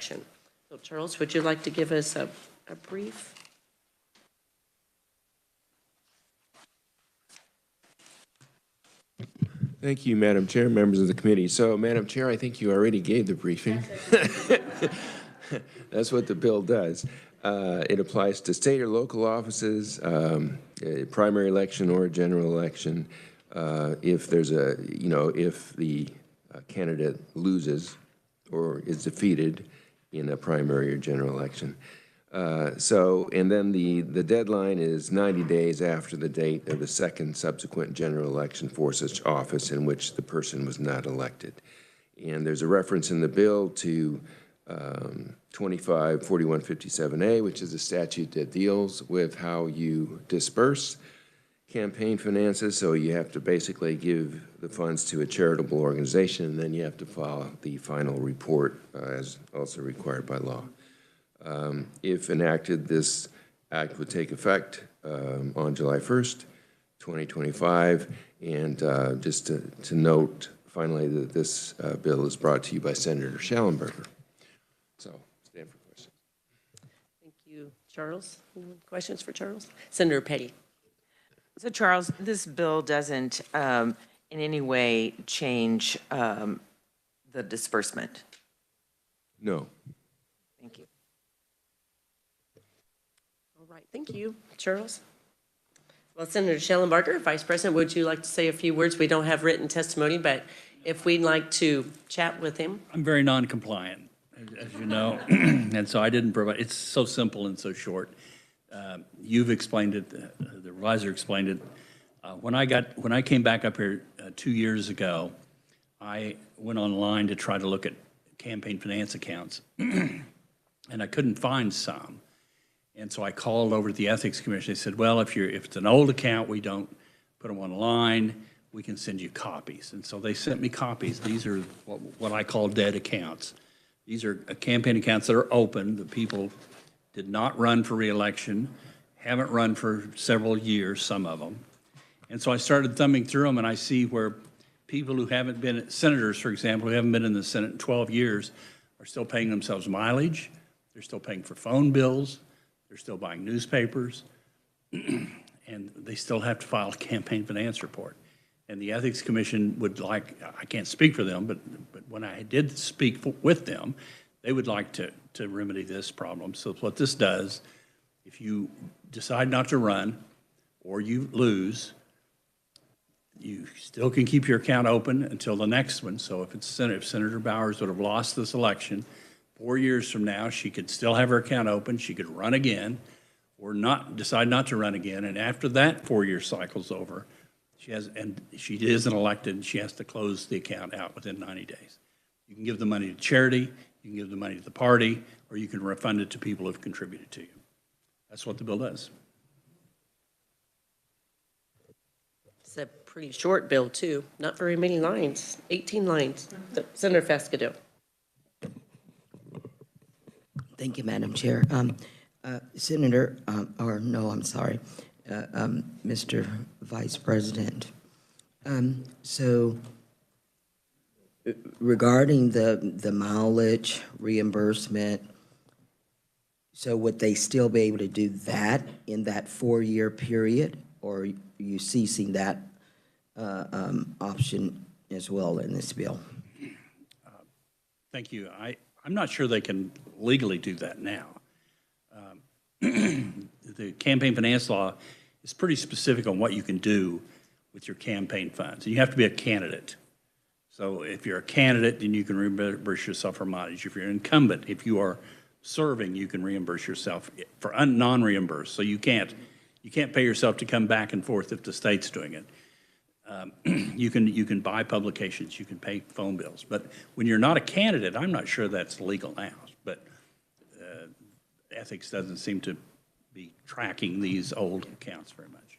So Charles, would you like to give us a brief? Thank you, Madam Chair, members of the committee. So, Madam Chair, I think you already gave the briefing. That's what the bill does. It applies to state or local offices, a primary election or a general election. If there's a, if the candidate loses or is defeated in a primary or general election. And then the deadline is 90 days after the date of the second subsequent general election for such office in which the person was not elected. And there's a reference in the bill to 254157A, which is a statute that deals with how you disperse campaign finances. So you have to basically give the funds to a charitable organization, and then you have to file the final report as also required by law. If enacted, this act would take effect on July 1st, 2025. And just to note, finally, that this bill is brought to you by Senator Schallenberger. So, stand for questions. Thank you, Charles. Any questions for Charles? Senator Petty. So, Charles, this bill doesn't in any way change the disbursement. No. Thank you. All right, thank you, Charles. Well, Senator Schallenberger, Vice President, would you like to say a few words? We don't have written testimony, but if we'd like to chat with him. I'm very non-compliant, as you know, and so I didn't provide. It's so simple and so short. You've explained it. The revisor explained it. When I came back up here 2 years ago, I went online to try to look at campaign finance accounts, and I couldn't find some. And so I called over to the Ethics Commission. They said, well, if it's an old account, we don't put them online. We can send you copies. And so they sent me copies. These are what I call dead accounts. These are campaign accounts that are open. The people did not run for re-election, haven't run for several years, some of them. And so I started thumbing through them, and I see where people who haven't been, senators, for example, who haven't been in the Senate in 12 years, are still paying themselves mileage. They're still paying for phone bills. They're still buying newspapers. And they still have to file a campaign finance report. And the Ethics Commission would like, I can't speak for them, but when I did speak with them, they would like to remedy this problem. So what this does, if you decide not to run or you lose, you still can keep your account open until the next one. So if Senator Bowers would have lost this election, 4 years from now, she could still have her account open. She could run again or decide not to run again. And after that 4-year cycle's over, she isn't elected, and she has to close the account out within 90 days. You can give the money to charity, you can give the money to the party, or you can refund it to people who have contributed to you. That's what the bill does. It's a pretty short bill, too. Not very many lines, 18 lines. Senator Fascadell. Thank you, Madam Chair. Senator, Mr. Vice President. So regarding the mileage reimbursement, so would they still be able to do that in that 4-year period, or are you ceasing that option as well in this bill? Thank you. I'm not sure they can legally do that now. The campaign finance law is pretty specific on what you can do with your campaign funds. You have to be a candidate. So if you're a candidate, then you can reimburse yourself for mileage. If you're an incumbent, if you are serving, you can reimburse yourself for non-reimbursed. So you can't pay yourself to come back and forth if the state's doing it. You can buy publications, you can pay phone bills. But when you're not a candidate, I'm not sure that's legal now. But ethics doesn't seem to be tracking these old accounts very much.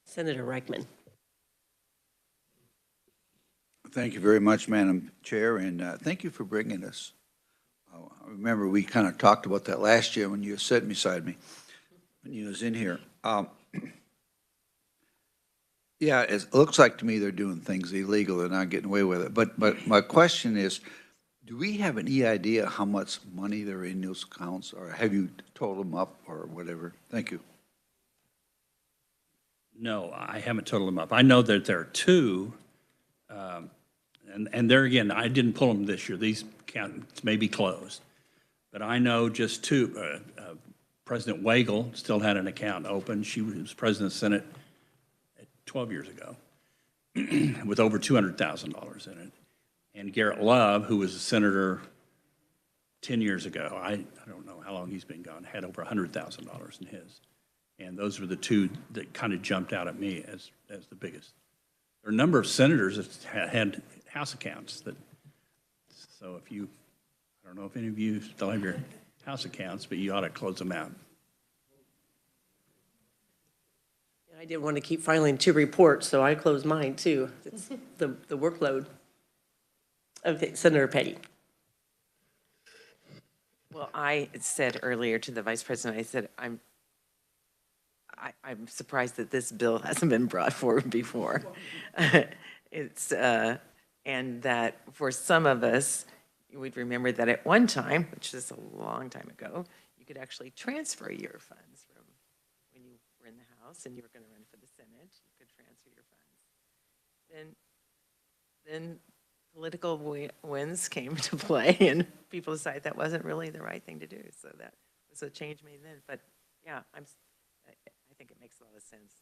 Senator Reichman. Thank you very much, Madam Chair, and thank you for bringing us. I remember we kind of talked about that last year when you were sitting beside me, when you was in here. Yeah, it looks like to me they're doing things illegal. They're not getting away with it. But my question is, Do we have any idea how much money there in those accounts, or have you totaled them up or whatever? Thank you. No, I haven't totaled them up. I know that there are two, and there again, I didn't pull them this year. These accounts may be closed. But I know just two, President Wagle still had an account open. She was president of the Senate 12 years ago with over $200,000 in it. And Garrett Love, who was a senator 10 years ago, I don't know how long he's been gone, had over $100,000 in his. And those were the two that kind of jumped out at me as the biggest. There are a number of senators that had house accounts that, so if you, I don't know if any of you still have your house accounts, but you ought to close them out. I didn't want to keep filing two reports, so I closed mine too. It's the workload. Okay, Senator Petty. Well, I said earlier to the Vice President, I said, I'm surprised that this bill hasn't been brought forward before. It's, and that for some of us, we'd remember that at one time, which is a long time ago, you could actually transfer your funds from when you were in the House and you were going to run for the Senate, you could transfer your funds. Then political winds came into play and people decided that wasn't really the right thing to do. So that was a change made then. But yeah, I think it makes a lot of sense.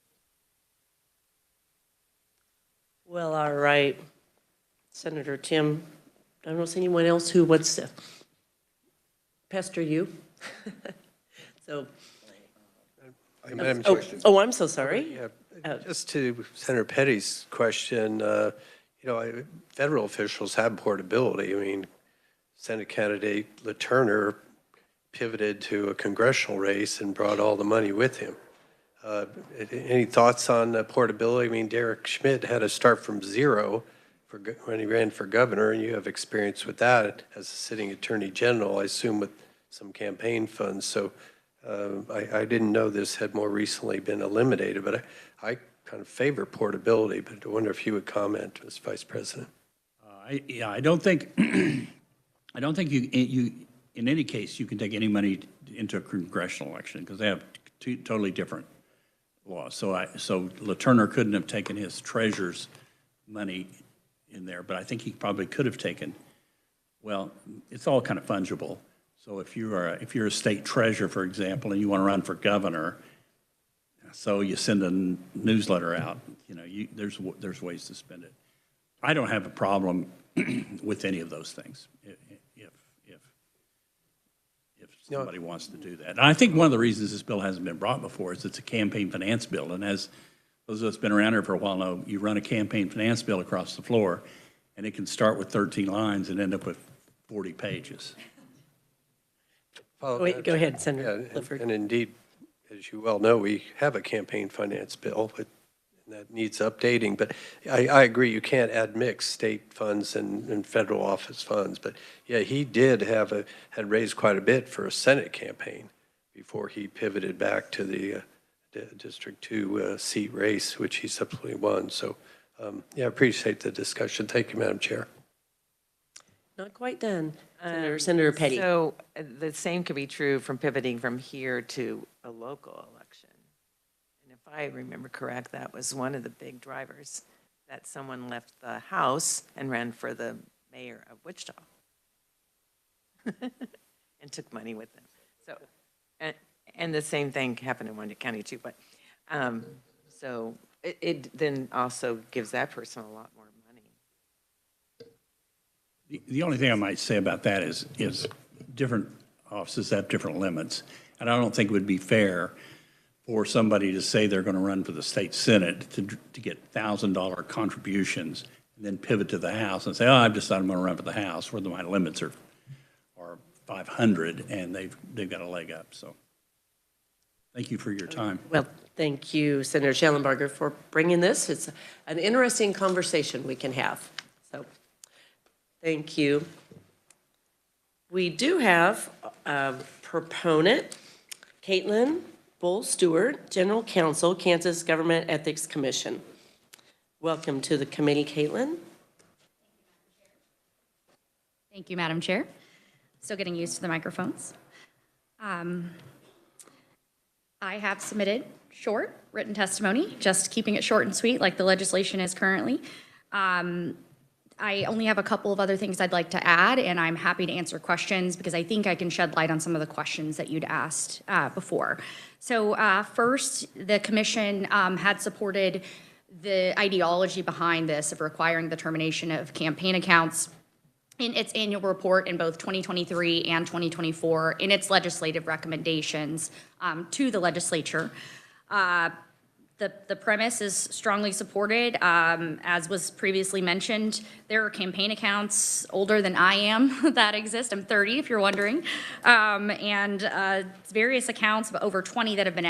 Well, all right. Senator Tim, I don't see anyone else who wants to pester you. So, Madam oh, Chair. I'm so sorry. Yeah, just to Senator Petty's question, federal officials have portability. I mean, Senate candidate LaTurner pivoted to a congressional race and brought all the money with him. Any thoughts on portability? I mean, Derek Schmidt had to start from zero when he ran for governor, and you have experience with that as a sitting attorney general, I assume with some campaign funds. So I didn't know this had more recently been eliminated, but I kind of favor portability, but I wonder if you would comment, Mr. Vice President. I don't think, I don't think you, in any case, you can take any money into a congressional election because they have two totally different laws. So LaTurner couldn't have taken his treasurer's money in there, but I think he probably could have taken, well, it's all kind of fungible. So if you're a state treasurer, for example, and you want to run for governor, so you send a newsletter out, there's ways to spend it. I don't have a problem with any of those things if somebody wants to do that. And I think one of the reasons this bill hasn't been brought before is it's a campaign finance bill. And as those of us been around here for a while know, you run a campaign finance bill across the floor, and it can start with 13 lines and end up with 40 pages. Wait, go ahead, Senator Yeah, Clifford. and indeed, as you well know, we have a campaign finance bill, but that needs updating. But I agree, you can't admix state funds and federal office funds. But yeah, he had raised quite a bit for a Senate campaign before he pivoted back to the District 2 seat race, which he subsequently won. So yeah, I appreciate the discussion. Thank you, Madam Chair. Not quite done. Senator Petty. So the same could be true from pivoting from here to a local election. And if I remember correct, that was one of the big drivers, that someone left the House and ran for the mayor of Wichita and took money with them. So, and the same thing happened in Wyandotte County too, but so it then also gives that person a lot more money. The only thing I might say about that is different offices have different limits. And I don't think it would be fair for somebody to say they're going to run for the state Senate to get $1,000 contributions and then pivot to the House and say, oh, I've decided I'm going to run for the House where my limits are 500 and they've got a leg up. So thank you for your time. Well, thank you, Senator Schellenberger, for bringing this. It's an interesting conversation we can have. So thank you. We do have a proponent, Caitlin Bull-Stewart, General Counsel, Kansas Government Ethics Commission. Welcome to the committee, Caitlin. Thank you, Madam Chair. Still getting used to the microphones. I have submitted short written testimony, just keeping it short and sweet like the legislation is currently. I only have a couple of other things I'd like to add, and I'm happy to answer questions because I think I can shed light on some of the questions that you'd asked before. So first, the commission had supported the ideology behind this of requiring the termination of campaign accounts in its annual report in both 2023 and 2024 in its legislative recommendations to the legislature. The premise is strongly supported. As was previously mentioned, there are campaign accounts older than I am that exist. I'm 30, if you're wondering. And various accounts of over 20 that have been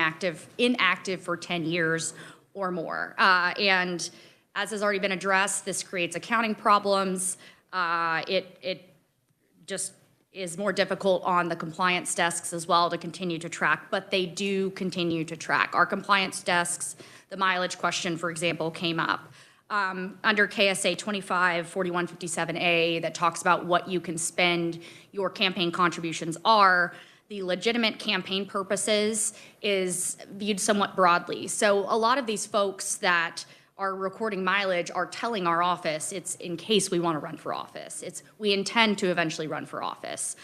inactive for 10 years or more. And as has already been addressed, this creates accounting problems. It just is more difficult on the compliance desks as well to continue to track, but they do continue to track. Our compliance desks, the mileage question, for example, came up under KSA 254157A that talks about what you can spend your campaign contributions are. The legitimate campaign purposes is viewed somewhat broadly. So a lot of these folks that are recording mileage are telling our office it's in case we want to run for office. It's we intend to eventually run for office.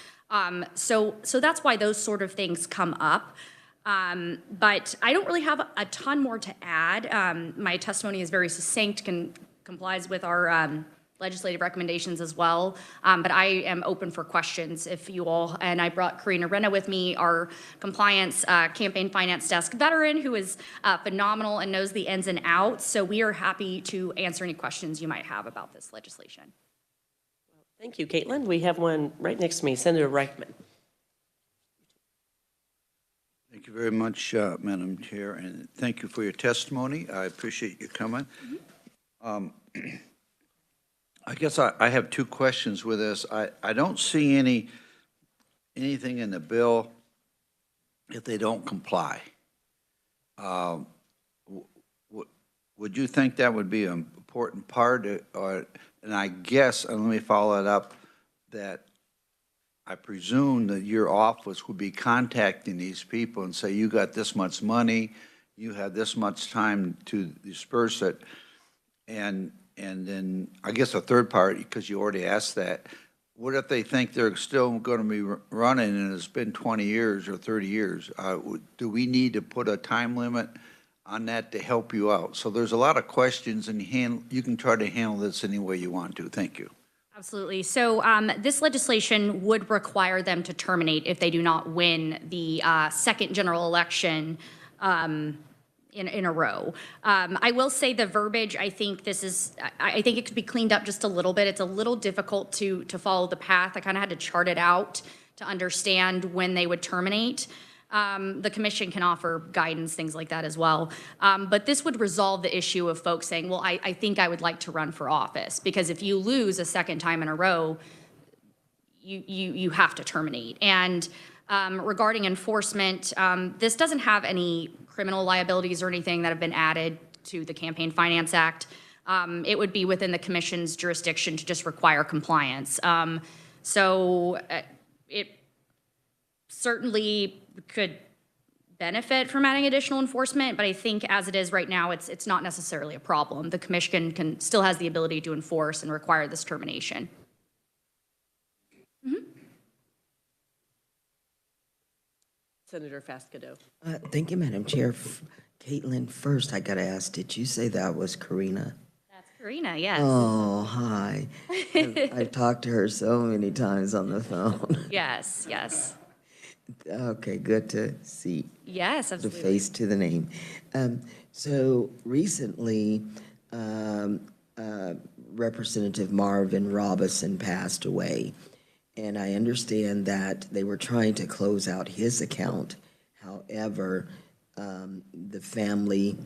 So that's why those sort of things come up. But I don't really have a ton more to add. My testimony is very succinct, complies with our legislative recommendations as well. But I am open for questions if you all, and I brought Karina Renna with me, our compliance campaign finance desk veteran who is phenomenal and knows the ins and outs. So we are happy to answer any questions you might have about this legislation. Thank you, Caitlin. We have one right next to me, Senator Reichman. Thank you very much, Madam Chair, and thank you for your testimony. I appreciate you coming. I guess I have two questions with this. I don't see anything in the bill if they don't comply. Would you think that would be an important part? And I guess, and let me follow it up, that I presume that your office would be contacting these people and say, you got this much money, you have this much time to disperse it, and then I guess a third part, because you already asked that, what if they think they're still going to be running and it's been 20 years or 30 years? Do we need to put a time limit on that to help you out? So there's a lot of questions, and you can try to handle this any way you want to. Thank you. Absolutely. So this legislation would require them to terminate if they do not win the second general election in a row. I will say the verbiage, I think it could be cleaned up just a little bit. It's a little difficult to follow the path. I kind of had to chart it out to understand when they would terminate. The commission can offer guidance, things like that as well. But this would resolve the issue of folks saying, well, I think I would like to run for office. Because if you lose a second time in a row, you have to terminate. And regarding enforcement, this doesn't have any criminal liabilities or anything that have been added to the Campaign Finance Act. It would be within the commission's jurisdiction to just require compliance. So it certainly could benefit from adding additional enforcement, but I think as it is right now, it's not necessarily a problem. The commission still has the ability to enforce and require this termination. Senator Fascadeau. Thank you, Madam Chair. Caitlin, first I got to ask, did you say that was Karina? That's Karina, yes. Oh, hi. I've talked to her so many times on the phone. Yes, yes. Okay, good to see. Yes, The absolutely. face to the name. So recently, Representative Marvin Robinson passed away. And I understand that they were trying to close out his account. However, the family,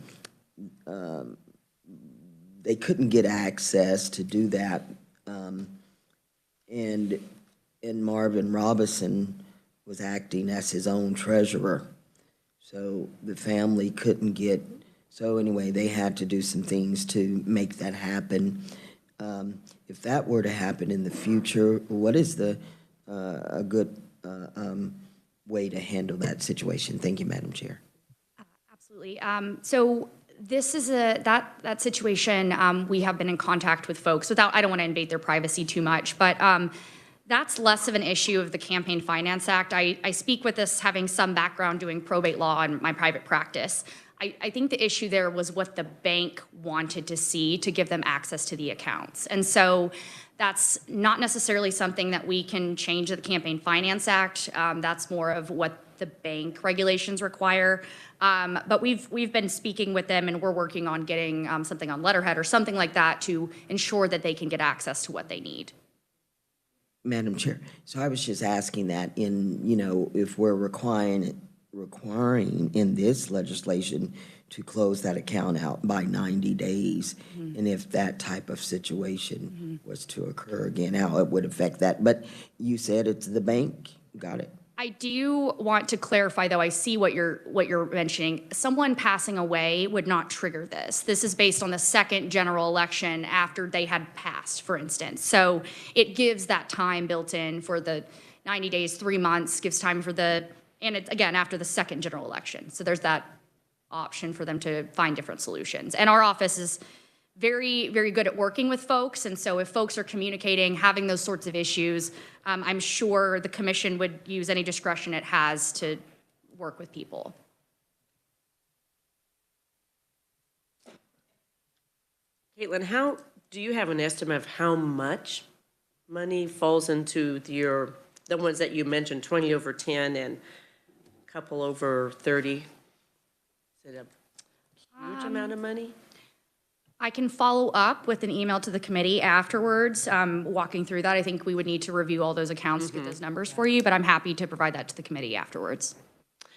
they couldn't get access to do that. And Marvin Robinson was acting as his own treasurer. So the family couldn't get, so anyway, they had to do some things to make that happen. If that were to happen in the future, what is a good way to handle that situation? Thank you, Madam Chair. Absolutely. So this is that situation, we have been in contact with folks I don't want to invade their privacy too much, but that's less of an issue of the Campaign Finance Act. I speak with this having some background doing probate law in my private practice. I think the issue there was what the bank wanted to see to give them access to the accounts. And so that's not necessarily something that we can change the Campaign Finance Act. That's more of what the bank regulations require. But we've been speaking with them, and we're working on getting something on letterhead or something like that to ensure that they can get access to what they need. Madam Chair, so I was just asking that if we're requiring in this legislation to close that account out by 90 days, and if that type of situation was to occur again, how it would affect that. But you said it's the bank. Got it. I do want to clarify, though, I see what you're mentioning. Someone passing away would not trigger this. This is based on the second general election after they had passed, for instance. So it gives that time built in for the 90 days, 3 months, gives time for and it's, again, after the second general election. So there's that option for them to find different solutions. And our office is very, very good at working with folks. And so if folks are communicating, having those sorts of issues, I'm sure the commission would use any discretion it has to work with people. Caitlin, do you have an estimate of how much money falls into the ones that you mentioned, 20 over 10 and a couple over 30? Is it a huge amount of money? I can follow up with an email to the committee afterwards, walking through that. I think we would need to review all those accounts to get those numbers for you, but I'm happy to provide that to the committee afterwards.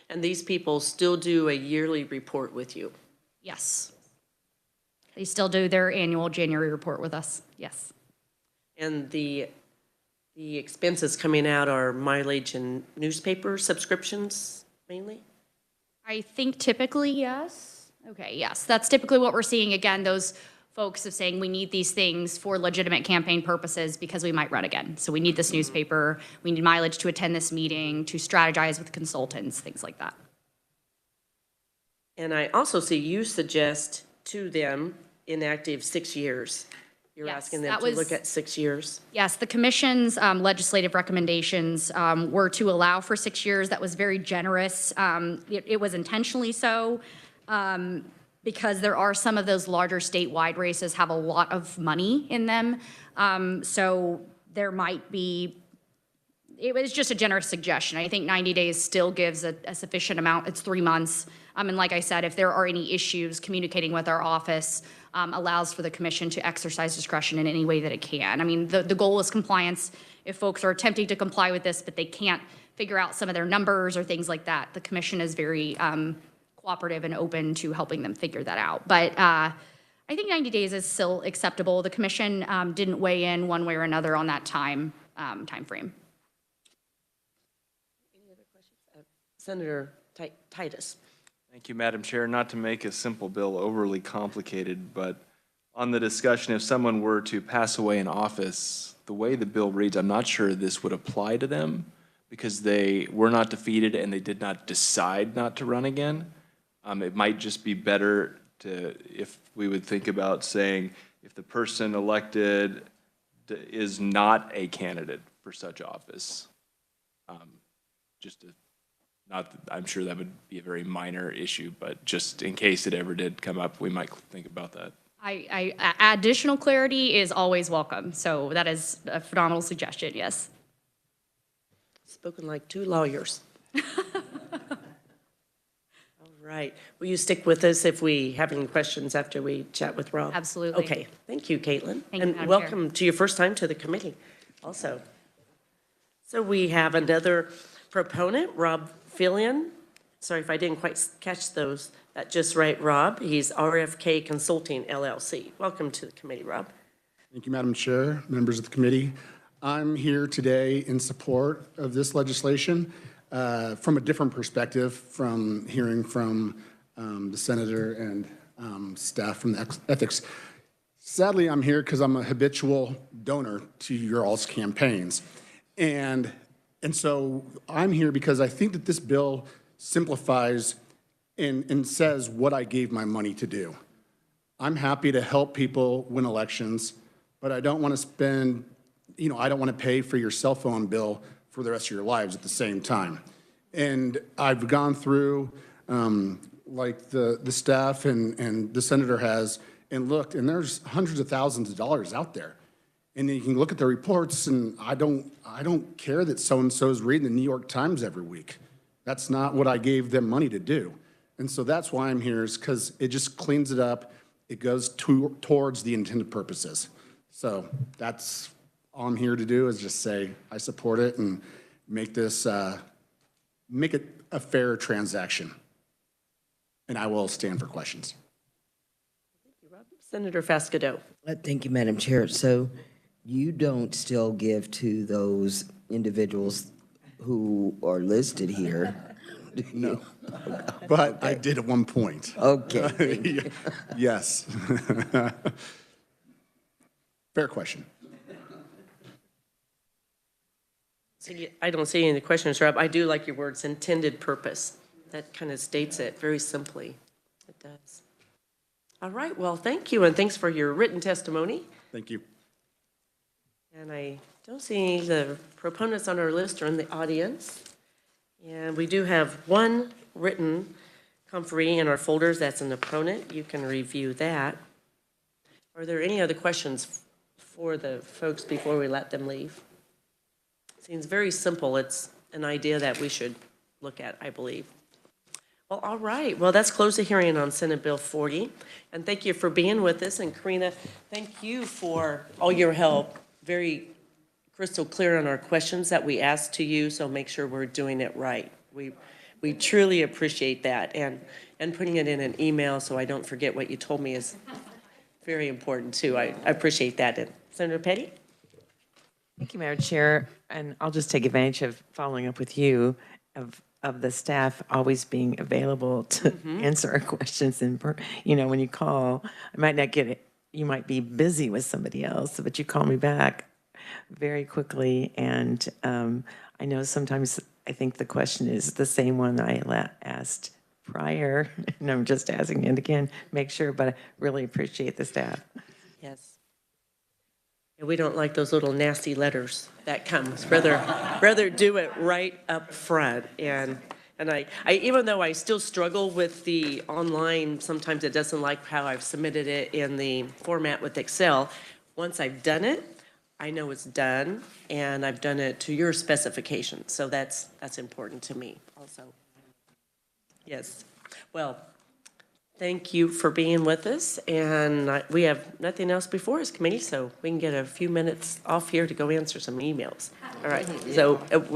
And these people still do a yearly report with you? Yes. They still do their annual January report with us, yes. And the expenses coming out are mileage and newspaper subscriptions mainly? I think typically, yes. Okay, yes, that's typically what we're seeing. Again, those folks of saying we need these things for legitimate campaign purposes because we might run again. So we need this newspaper, we need mileage to attend this meeting, to strategize with consultants, things like that. And I also see you suggest to them inactive 6 years. You're Yes, asking them that to was- look at 6 years? Yes, the commission's legislative recommendations were to allow for 6 years. That was very generous. It was intentionally so because there are some of those larger statewide races have a lot of money in them. So there might be, it was just a generous suggestion. I think 90 days still gives a sufficient amount. It's 3 months. And like I said, if there are any issues, communicating with our office allows for the commission to exercise discretion in any way that it can. I mean, the goal is compliance. If folks are attempting to comply with this, but they can't figure out some of their numbers or things like that, the commission is very cooperative and open to helping them figure that out. But I think 90 days is still acceptable. The commission didn't weigh in one way or another on that time frame. Any other questions? Senator Titus. Thank you, Madam Chair. Not to make a simple bill overly complicated, but on the discussion, if someone were to pass away in office, the way the bill reads, I'm not sure this would apply to them because they were not defeated and they did not decide not to run again. It might just be better if we would think about saying, if the person elected is not a candidate for such office, I'm sure that would be a very minor issue, but just in case it ever did come up, we might think about that. Additional clarity is always welcome. So that is a phenomenal suggestion, yes. Spoken like two lawyers. All right. Will you stick with us if we have any questions after we chat with Rob? Absolutely. Okay. Thank you, Caitlin. Thank you, And Madam welcome to your first time to the committee also. So we have another proponent, Rob Fillion. Sorry if I didn't quite catch those. That just right, Rob. He's RFK Consulting, LLC. Welcome to the committee, Rob. Thank you, Madam Chair, members of the committee. I'm here today in support of this legislation from a different perspective, from hearing from the senator and staff from the ethics. Sadly, I'm here because I'm a habitual donor to your all's campaigns. And so I'm here because I think that this bill simplifies and says what I gave my money to do. I'm happy to help people win elections, but I don't want to spend, I don't want to pay for your cell phone bill for the rest of your lives at the same time. And I've gone through, like the staff and the senator has, and looked, and there's hundreds of thousands of dollars out there. And then you can look at the reports, and I don't care that so-and-so is reading the New York Times every week. That's not what I gave them money to do. And so that's why I'm here, is because it just cleans it up. It goes towards the intended purposes. So that's all I'm here to do, is just say I support it and make this, make it a fair transaction. And I will stand for questions. Senator Fascido. Thank you, Madam Chair. So you don't still give to those individuals who are listed here? No, but I did at one point. Okay. Thank you. Yes. Fair question. See, I don't see any questions, Rob. I do like your words, intended purpose. That kind of states it very simply. It does. All right, well, thank you, and thanks for your written testimony. Thank you. And I don't see the proponents on our list or in the audience. And we do have one written conferee in our folders. That's an opponent. You can review that. Are there any other questions for the folks before we let them leave? Seems very simple. It's an idea that we should look at, I believe. Well, all right. Well, that's close the hearing on Senate Bill 40. And thank you for being with us. And Karina, thank you for all your help. Very crystal clear on our questions that we asked to you, so make sure we're doing it right. We truly appreciate that. And putting it in an email so I don't forget what you told me is very important too. I appreciate that. And Senator Petty? Thank you, Madam Chair. And I'll just take advantage of following up with you of the staff always being available to answer our questions. And, when you call, I might not get it. You might be busy with somebody else, but you call me back very quickly. And I know sometimes I think the question is the same one I asked prior, and I'm just asking it again, make sure, but I really appreciate the staff. Yes. And we don't like those little nasty letters that comes. Rather do it right up front. And I even though I still struggle with the online, sometimes it doesn't like how I've submitted it in the format with Excel. Once I've done it, I know it's done, and I've done it to your specifications. So that's important to me also. Yes. Well, thank you for being with us, and we have nothing else before us, committee, so we can get a few minutes off here to go answer some emails. All right, so we're